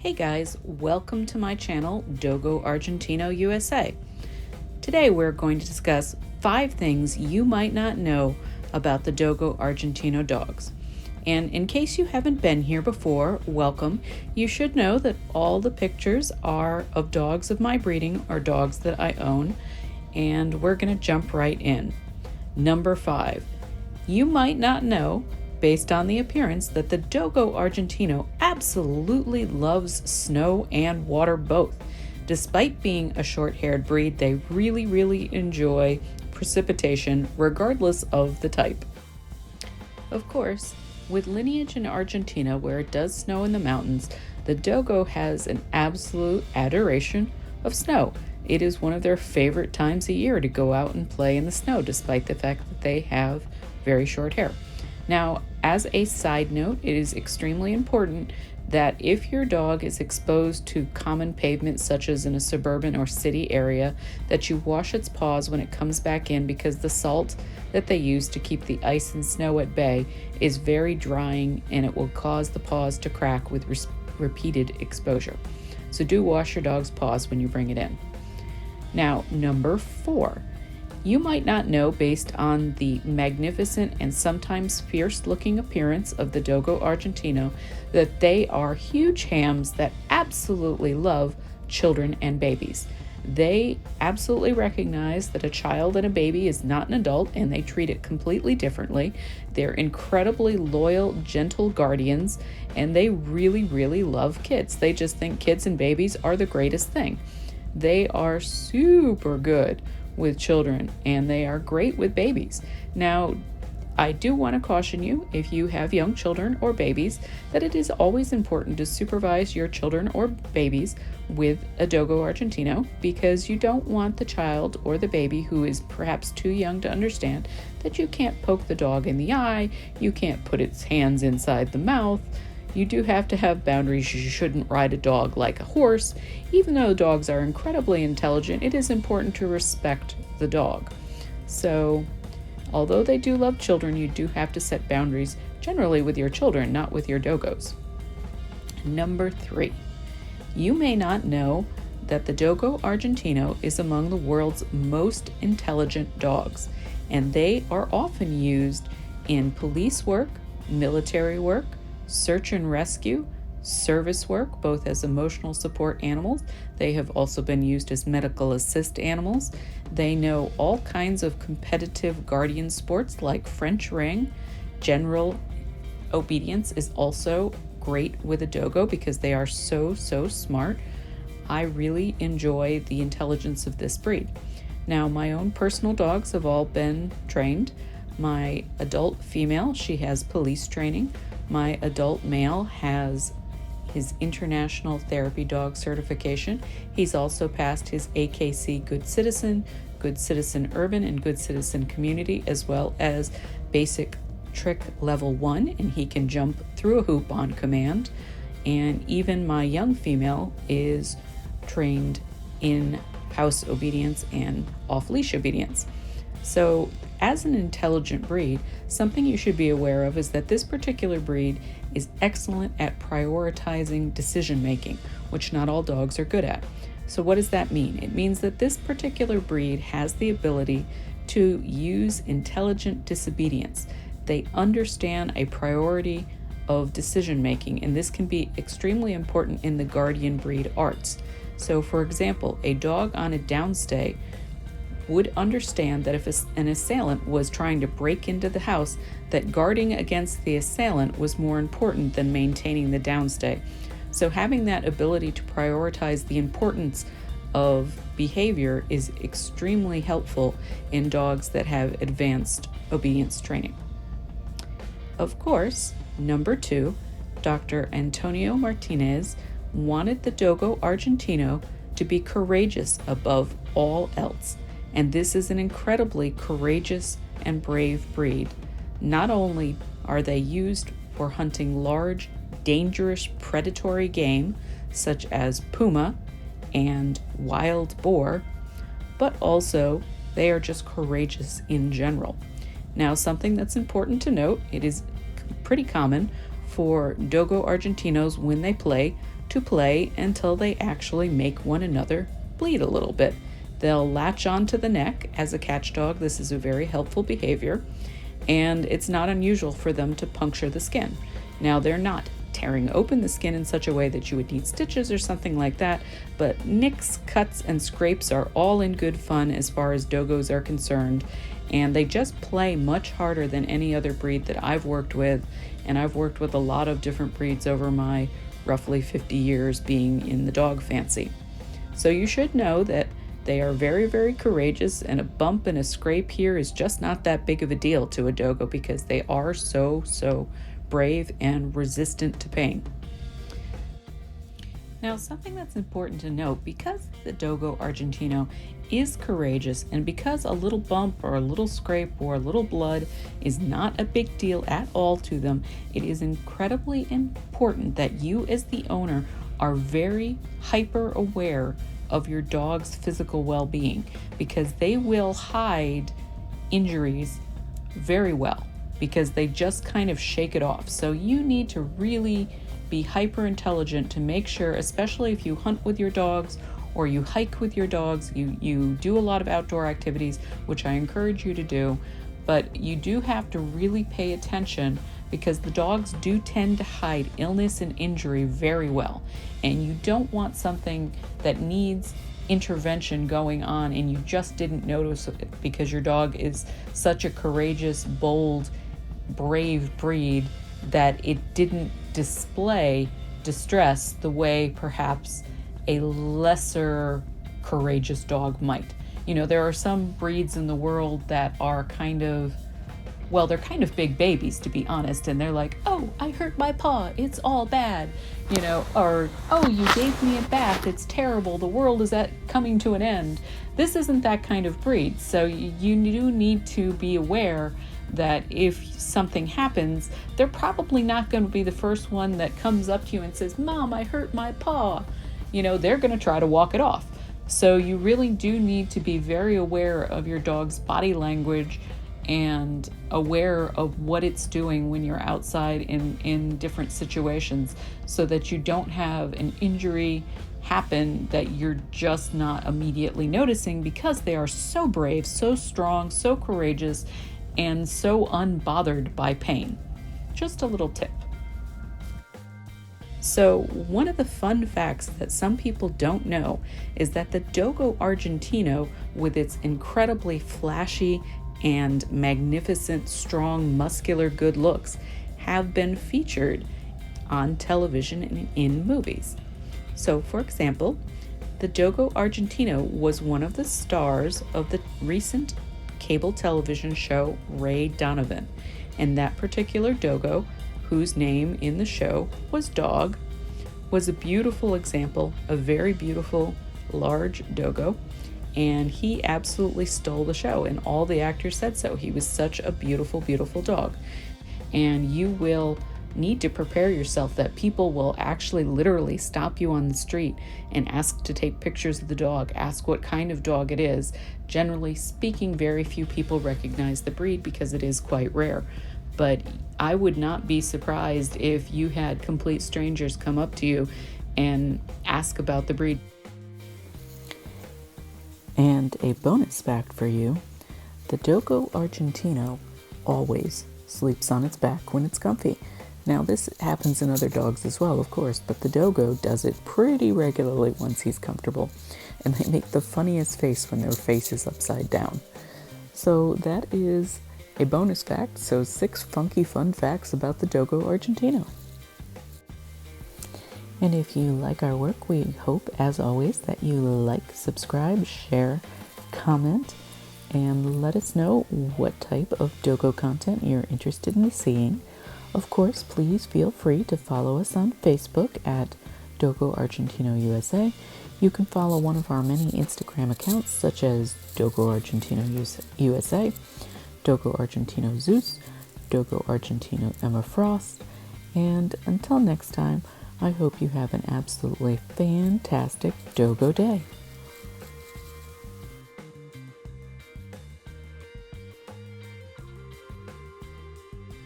Hey guys, welcome to my channel, Dogo Argentino USA. Today we're going to discuss 5 things you might not know about the Dogo Argentino dogs. And in case you haven't been here before, welcome. You should know that all the pictures are of dogs of my breeding or dogs that I own, and we're going to jump right in. Number 5. You might not know, based on the appearance, that the Dogo Argentino absolutely loves snow and water both. Despite being a short-haired breed, they really enjoy precipitation regardless of the type. Of course, with lineage in Argentina where it does snow in the mountains, the Dogo has an absolute adoration of snow. It is one of their favorite times a year to go out and play in the snow, despite the fact that they have very short hair. Now, as a side note, it is extremely important that if your dog is exposed to common pavement, such as in a suburban or city area, that you wash its paws when it comes back in, because the salt that they use to keep the ice and snow at bay is very drying and it will cause the paws to crack with repeated exposure. So do wash your dog's paws when you bring it in. Now, number 4. You might not know, based on the magnificent and sometimes fierce-looking appearance of the Dogo Argentino, that they are huge hams that absolutely love children and babies. They absolutely recognize that a child and a baby is not an adult, and they treat it completely differently. They're incredibly loyal, gentle guardians, and they really love kids. They just think kids and babies are the greatest thing. They are super good with children, and they are great with babies. Now, I do want to caution you, if you have young children or babies, that it is always important to supervise your children or babies with a Dogo Argentino, because you don't want the child or the baby who is perhaps too young to understand that you can't poke the dog in the eye, you can't put its hands inside the mouth. You do have to have boundaries. You shouldn't ride a dog like a horse. Even though dogs are incredibly intelligent, it is important to respect the dog. So, although they do love children, you do have to set boundaries, generally with your children, not with your dogos. Number 3. You may not know that the Dogo Argentino is among the world's most intelligent dogs, and they are often used in police work, military work, search and rescue, service work, both as emotional support animals. They have also been used as medical assist animals. They know all kinds of competitive guardian sports like French ring. General obedience is also great with a Dogo because they are so smart. I really enjoy the intelligence of this breed. Now, my own personal dogs have all been trained. My adult female, she has police training. My adult male has his International Therapy Dog certification. He's also passed his AKC Good Citizen Urban, and Good Citizen Community, as well as Basic Trick Level 1, and he can jump through a hoop on command. And even my young female is trained in house obedience and off-leash obedience. So, as an intelligent breed, something you should be aware of is that this particular breed is excellent at prioritizing decision making, which not all dogs are good at. So what does that mean? It means that this particular breed has the ability to use intelligent disobedience. They understand a priority of decision making, and this can be extremely important in the guardian breed arts. So for example, a dog on a downstay would understand that if an assailant was trying to break into the house, that guarding against the assailant was more important than maintaining the downstay. So having that ability to prioritize the importance of behavior is extremely helpful in dogs that have advanced obedience training. Of course, number 2, Dr. Antonio Martinez wanted the Dogo Argentino to be courageous above all else. And this is an incredibly courageous and brave breed. Not only are they used for hunting large, dangerous predatory game, such as puma and wild boar, but also they are just courageous in general. Now, something that's important to note, it is pretty common for Dogo Argentinos, when they play, to play until they actually make one another bleed a little bit. They'll latch onto the neck. As a catch dog, this is a very helpful behavior, and it's not unusual for them to puncture the skin. Now, they're not tearing open the skin in such a way that you would need stitches or something like that, but nicks, cuts, and scrapes are all in good fun as far as dogos are concerned, and they just play much harder than any other breed that I've worked with, and I've worked with a lot of different breeds over my roughly 50 years being in the dog fancy. So you should know that they are very, very courageous, and a bump and a scrape here is just not that big of a deal to a dogo because they are so brave and resistant to pain. Now, something that's important to note, because the Dogo Argentino is courageous, and because a little bump or a little scrape or a little blood is not a big deal at all to them, it is incredibly important that you as the owner are very hyper aware of your dog's physical well-being, because they will hide injuries very well because they just kind of shake it off. So you need to really be hyper intelligent to make sure, especially if you hunt with your dogs or you hike with your dogs, you do a lot of outdoor activities, which I encourage you to do, but you do have to really pay attention because the dogs do tend to hide illness and injury very well, and you don't want something that needs intervention going on and you just didn't notice it because your dog is such a courageous, bold, brave breed that it didn't display distress the way perhaps a lesser courageous dog might. You know, there are some breeds in the world that are they're kind of big babies, to be honest, and they're like, oh, I hurt my paw, it's all bad, you know, or, oh, you gave me a bath, it's terrible, the world is coming to an end. This isn't that kind of breed, so you do need to be aware that if something happens, they're probably not going to be the first one that comes up to you and says, Mom, I hurt my paw. You know, they're going to try to walk it off. So you really do need to be very aware of your dog's body language and aware of what it's doing when you're outside in different situations, so that you don't have an injury happen that you're just not immediately noticing, because they are so brave, so strong, so courageous, and so unbothered by pain. Just a little tip. So one of the fun facts that some people don't know is that the Dogo Argentino, with its incredibly flashy and magnificent, strong, muscular good looks, have been featured on television and in movies. So, for example, the Dogo Argentino was one of the stars of the recent cable television show Ray Donovan, and that particular dogo, whose name in the show was Dog, was a beautiful example, a very beautiful large dogo, and he absolutely stole the show, and all the actors said so. He was such a beautiful, beautiful dog. And you will need to prepare yourself that people will actually literally stop you on the street and ask to take pictures of the dog, ask what kind of dog it is. Generally speaking, very few people recognize the breed because it is quite rare. But I would not be surprised if you had complete strangers come up to you and ask about the breed. And a bonus fact for you, the Dogo Argentino always sleeps on its back when it's comfy. Now, this happens in other dogs as well, of course, but the dogo does it pretty regularly once he's comfortable, and they make the funniest face when their face is upside down. So that is a bonus fact, so 6 funky fun facts about the Dogo Argentino. And if you like our work, we hope, as always, that you like, subscribe, share, comment, and let us know what type of dogo content you're interested in seeing. Of course, please feel free to follow us on Facebook at Dogo Argentino USA. You can follow one of our many Instagram accounts, such as Dogo Argentino USA, Dogo Argentino Zeus, Dogo Argentino Emma Frost, and until next time, I hope you have an absolutely fantastic dogo day.